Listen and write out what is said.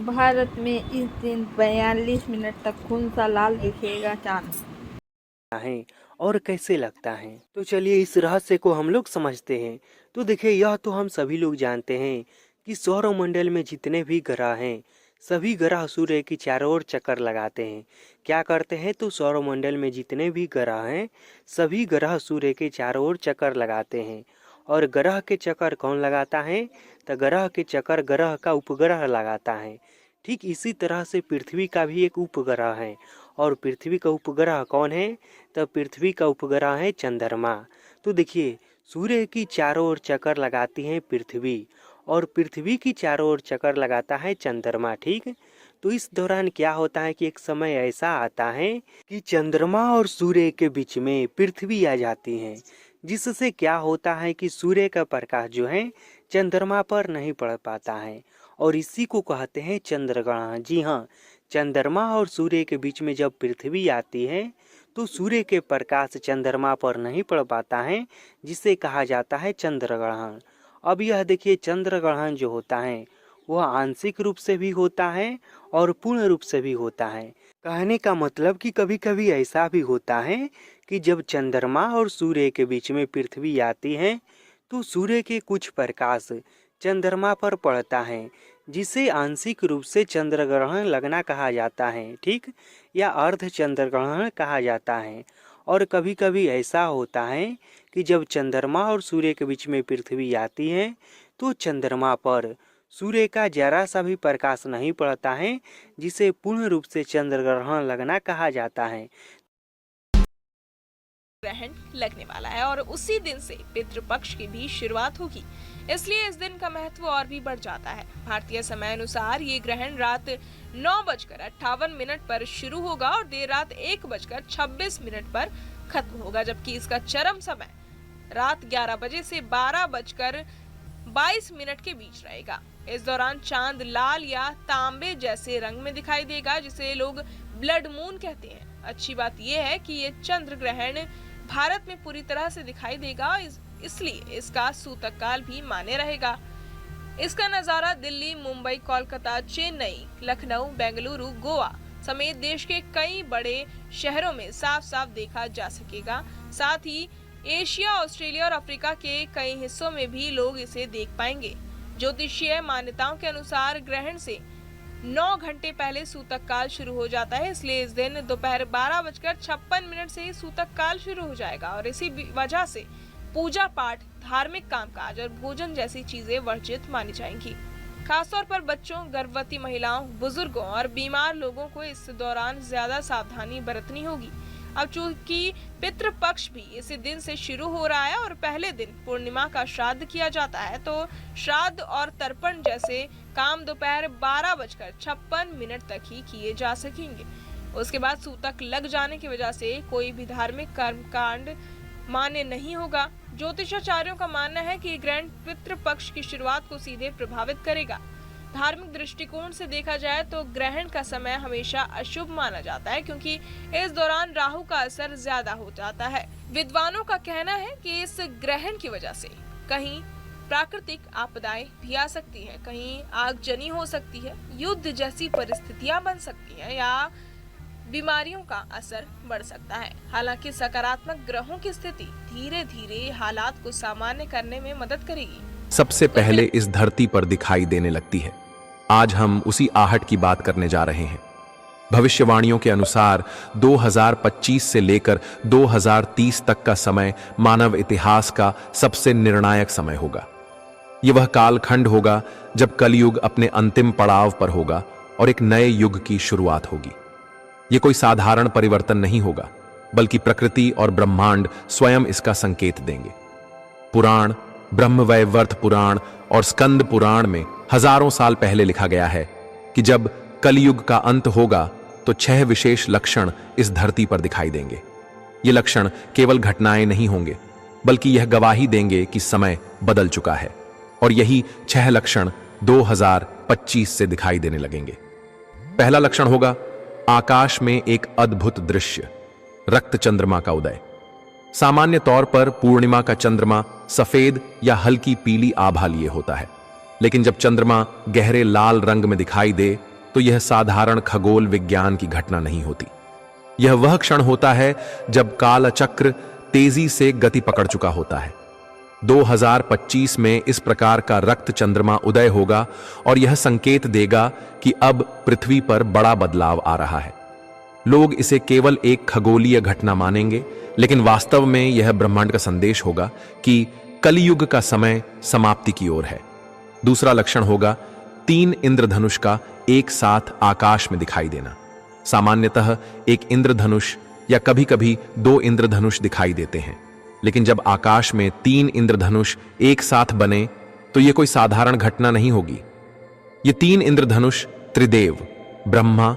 भारत में इस दिन 42 मिनट तक खून सा लाल दिखेगा चांद। है और कैसे लगता है, तो चलिए इस रहस्य को हम लोग समझते हैं। तो देखिए, यह तो हम सभी लोग जानते हैं कि सौरमंडल में जितने भी ग्रह हैं, सभी ग्रह सूर्य की चारों ओर चक्कर लगाते हैं। क्या करते हैं, तो सौरमंडल में जितने भी ग्रह हैं, सभी ग्रह सूर्य के चारों ओर चक्कर लगाते हैं। और ग्रह के चक्कर कौन लगाता है, तो ग्रह के चक्कर ग्रह का उपग्रह लगाता है। ठीक इसी तरह से पृथ्वी का भी एक उपग्रह है। और पृथ्वी का उपग्रह कौन है, तो पृथ्वी का उपग्रह है चंद्रमा। तो देखिए, सूर्य की चारों ओर चक्कर लगाती है पृथ्वी, और पृथ्वी की चारों ओर चक्कर लगाता है चंद्रमा। ठीक, तो इस दौरान क्या होता है कि एक समय ऐसा आता है कि चंद्रमा और सूर्य के बीच में पृथ्वी आ जाती है, जिससे क्या होता है कि सूर्य का प्रकाश जो है चंद्रमा पर नहीं पड़ पाता है, और इसी को कहते हैं चंद्रग्रहण। जी हाँ, चंद्रमा और सूर्य के बीच में जब पृथ्वी आती है तो सूर्य के प्रकाश चंद्रमा पर नहीं पड़ पाता है, जिसे कहा जाता है चंद्रग्रहण। अब यह देखिए, चंद्रग्रहण जो होता है वह आंशिक रूप से भी होता है और पूर्ण रूप से भी होता है। कहने का मतलब कि कभी कभी ऐसा भी होता है कि जब चंद्रमा और सूर्य के बीच में पृथ्वी आती है तो सूर्य के कुछ प्रकाश चंद्रमा पर पड़ता है, जिसे आंशिक रूप से चंद्रग्रहण लगना कहा जाता है। ठीक, या अर्ध चंद्रग्रहण कहा जाता है। और कभी कभी ऐसा होता है कि जब चंद्रमा और सूर्य के बीच में पृथ्वी आती है तो चंद्रमा पर सूर्य का जरा सा भी प्रकाश नहीं पड़ता है, जिसे पूर्ण रूप से चंद्रग्रहण लगना कहा जाता है। ग्रहण लगने वाला है और उसी दिन से पितृपक्ष की भी शुरुआत होगी, इसलिए इस दिन का महत्व और भी बढ़ जाता है। भारतीय समय अनुसार ये ग्रहण रात 9:58 पर शुरू होगा और देर रात 1:26 पर खत्म होगा, जबकि इसका चरम समय रात 11 बजे से 12:22 के बीच रहेगा। इस दौरान चांद लाल या तांबे जैसे रंग में दिखाई देगा, जिसे लोग ब्लड मून कहते हैं। अच्छी बात यह है कि ये चंद्र ग्रहण भारत में पूरी तरह से दिखाई देगा, इसलिए इसका सूतक काल भी मान्य रहेगा। इसका नजारा दिल्ली, मुंबई, कोलकाता, चेन्नई, लखनऊ, बेंगलुरु, गोवा समेत देश के कई बड़े शहरों में साफ साफ देखा जा सकेगा। साथ ही एशिया, ऑस्ट्रेलिया और अफ्रीका के कई हिस्सों में भी लोग इसे देख पाएंगे। ज्योतिषीय मान्यताओं के अनुसार ग्रहण से 9 घंटे पहले सूतक काल शुरू हो जाता है, इसलिए इस दिन दोपहर 12:56 से ही सूतक काल शुरू हो जाएगा और इसी वजह से पूजा पाठ, धार्मिक कामकाज और भोजन जैसी चीजें वर्जित मानी जाएंगी। खासतौर पर बच्चों, गर्भवती महिलाओं, बुजुर्गों और बीमार लोगों को इस दौरान ज्यादा सावधानी बरतनी होगी। अब चूंकि पितृपक्ष भी इसी दिन से शुरू हो रहा है और पहले दिन पूर्णिमा का श्राद्ध किया जाता है, तो श्राद्ध और तर्पण जैसे काम दोपहर 12:56 तक ही किए जा सकेंगे। उसके बाद सूतक लग जाने की वजह से कोई भी धार्मिक कर्मकांड मान्य नहीं होगा। ज्योतिषाचार्यों का मानना है कि ग्रहण पितृपक्ष की शुरुआत को सीधे प्रभावित करेगा। धार्मिक दृष्टिकोण से देखा जाए तो ग्रहण का समय हमेशा अशुभ माना जाता है, क्योंकि इस दौरान राहु का असर ज्यादा हो जाता है। विद्वानों का कहना है कि इस ग्रहण की वजह से कहीं प्राकृतिक आपदाएं भी आ सकती हैं, कहीं आगजनी हो सकती है, युद्ध जैसी परिस्थितियां बन सकती हैं या बीमारियों का असर बढ़ सकता है। हालांकि सकारात्मक ग्रहों की स्थिति धीरे धीरे हालात को सामान्य करने में मदद करेगी। सबसे पहले इस धरती पर दिखाई देने लगती है। आज हम उसी आहट की बात करने जा रहे हैं। भविष्यवाणियों के अनुसार 2025 से लेकर 2030 तक का समय मानव इतिहास का सबसे निर्णायक समय होगा। यह वह कालखंड होगा जब कलयुग अपने अंतिम पड़ाव पर होगा और एक नए युग की शुरुआत होगी। यह कोई साधारण परिवर्तन नहीं होगा, बल्कि प्रकृति और ब्रह्मांड स्वयं इसका संकेत देंगे। पुराण, ब्रह्मवैवर्त पुराण और स्कंद पुराण में हजारों साल पहले लिखा गया है कि जब कलयुग का अंत होगा तो 6 विशेष लक्षण इस धरती पर दिखाई देंगे। ये लक्षण केवल घटनाएं नहीं होंगे, बल्कि यह गवाही देंगे कि समय बदल चुका है। और यही 6 लक्षण 2025 से दिखाई देने लगेंगे। पहला लक्षण होगा आकाश में एक अद्भुत दृश्य, रक्त चंद्रमा का उदय। सामान्य तौर पर पूर्णिमा का चंद्रमा सफेद या हल्की पीली आभा लिए होता है, लेकिन जब चंद्रमा गहरे लाल रंग में दिखाई दे तो यह साधारण खगोल विज्ञान की घटना नहीं होती। यह वह क्षण होता है जब कालचक्र तेजी से गति पकड़ चुका होता है। 2025 में इस प्रकार का रक्त चंद्रमा उदय होगा और यह संकेत देगा कि अब पृथ्वी पर बड़ा बदलाव आ रहा है। लोग इसे केवल एक खगोलीय घटना मानेंगे, लेकिन वास्तव में यह ब्रह्मांड का संदेश होगा कि कलियुग का समय समाप्ति की ओर है। दूसरा लक्षण होगा 3 इंद्रधनुष का एक साथ आकाश में दिखाई देना। सामान्यतः एक इंद्रधनुष या कभी कभी 2 इंद्रधनुष दिखाई देते हैं, लेकिन जब आकाश में 3 इंद्रधनुष एक साथ बने तो यह कोई साधारण घटना नहीं होगी। ये 3 इंद्रधनुष त्रिदेव ब्रह्मा,